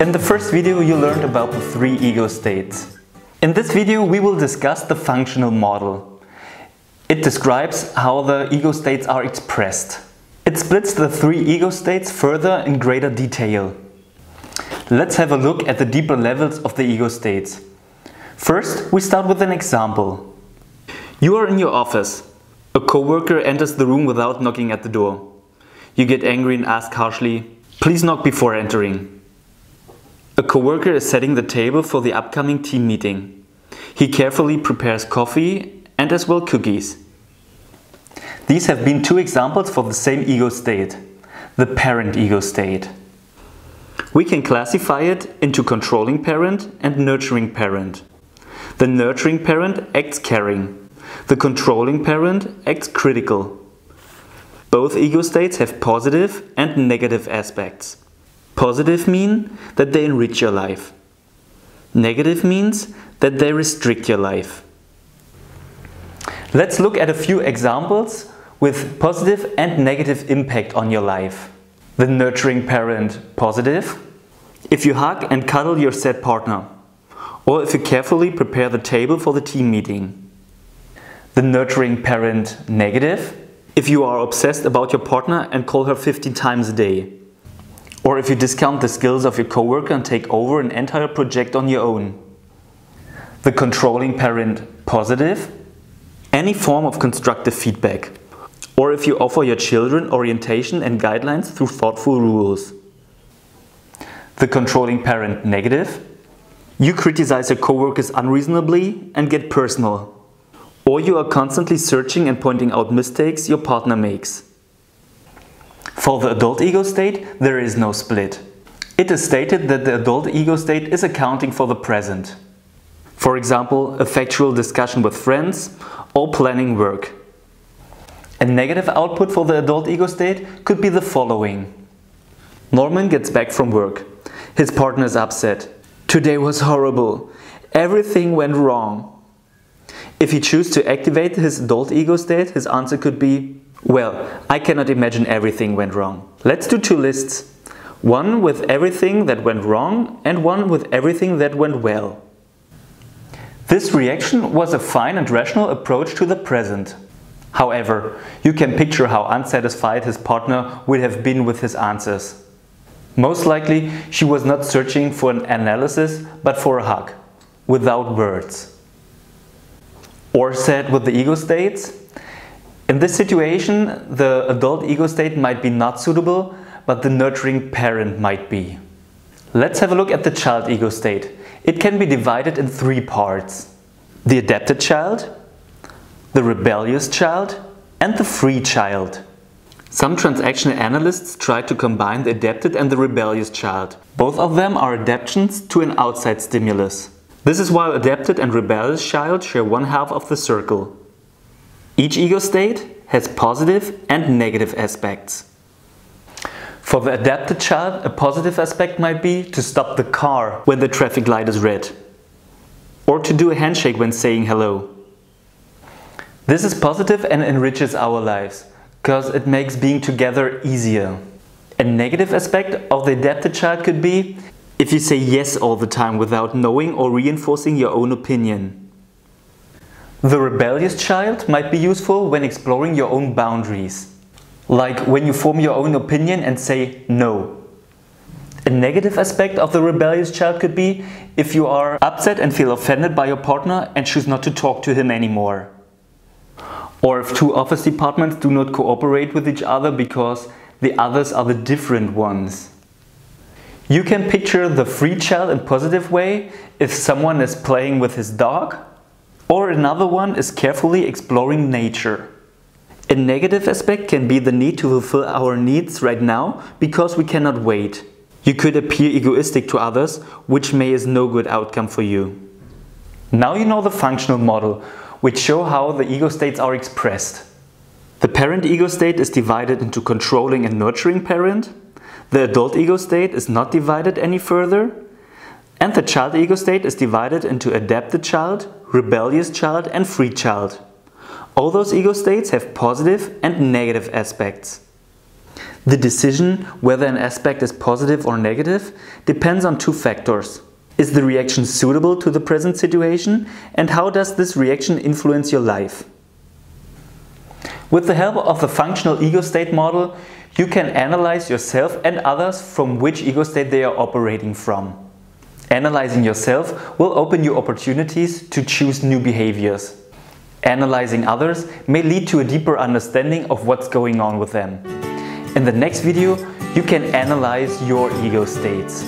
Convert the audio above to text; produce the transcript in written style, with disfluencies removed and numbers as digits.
In the first video you learned about the 3 ego states. In this video we will discuss the functional model. It describes how the ego states are expressed. It splits the 3 ego states further in greater detail. Let's have a look at the deeper levels of the ego states. First, we start with an example. You are in your office. A coworker enters the room without knocking at the door. You get angry and ask harshly, "Please knock before entering." A coworker is setting the table for the upcoming team meeting. He carefully prepares coffee and as well cookies. These have been 2 examples for the same ego state, the parent ego state. We can classify it into controlling parent and nurturing parent. The nurturing parent acts caring. The controlling parent acts critical. Both ego states have positive and negative aspects. Positive mean that they enrich your life. Negative means that they restrict your life. Let's look at a few examples with positive and negative impact on your life. The nurturing parent, positive. If you hug and cuddle your sad partner, or if you carefully prepare the table for the team meeting. The nurturing parent, negative. If you are obsessed about your partner and call her 15 times a day. Or if you discount the skills of your coworker and take over an entire project on your own. The controlling parent, positive. Any form of constructive feedback. Or if you offer your children orientation and guidelines through thoughtful rules. The controlling parent, negative. You criticize your coworkers unreasonably and get personal. Or you are constantly searching and pointing out mistakes your partner makes. For the adult ego state, there is no split. It is stated that the adult ego state is accounting for the present. For example, a factual discussion with friends or planning work. A negative output for the adult ego state could be the following. Norman gets back from work. His partner is upset. "Today was horrible. Everything went wrong." If he chooses to activate his adult ego state, his answer could be, "Well, I cannot imagine everything went wrong." Let's do 2 lists. One with everything that went wrong and one with everything that went well. This reaction was a fine and rational approach to the present. However, you can picture how unsatisfied his partner would have been with his answers. Most likely, she was not searching for an analysis, but for a hug, without words. Or said with the ego states, in this situation, the adult ego state might be not suitable, but the nurturing parent might be. Let's have a look at the child ego state. It can be divided in 3 parts. The adapted child, the rebellious child, and the free child. Some transactional analysts try to combine the adapted and the rebellious child. Both of them are adaptations to an outside stimulus. This is why adapted and rebellious child share 1/2 of the circle. Each ego state has positive and negative aspects. For the adapted child, a positive aspect might be to stop the car when the traffic light is red, or to do a handshake when saying hello. This is positive and enriches our lives, because it makes being together easier. A negative aspect of the adapted child could be if you say yes all the time without knowing or reinforcing your own opinion. The rebellious child might be useful when exploring your own boundaries, like when you form your own opinion and say no. A negative aspect of the rebellious child could be if you are upset and feel offended by your partner and choose not to talk to him anymore. Or if 2 office departments do not cooperate with each other because the others are the different ones. You can picture the free child in a positive way if someone is playing with his dog, or another one is carefully exploring nature. A negative aspect can be the need to fulfill our needs right now because we cannot wait. You could appear egoistic to others, which may is no good outcome for you. Now you know the functional model, which show how the ego states are expressed. The parent ego state is divided into controlling and nurturing parent. The adult ego state is not divided any further. And the child ego state is divided into adapted child, rebellious child, and free child. All those ego states have positive and negative aspects. The decision whether an aspect is positive or negative depends on two factors. Is the reaction suitable to the present situation, and how does this reaction influence your life? With the help of the functional ego state model, you can analyze yourself and others from which ego state they are operating from. Analyzing yourself will open you opportunities to choose new behaviors. Analyzing others may lead to a deeper understanding of what's going on with them. In the next video, you can analyze your ego states.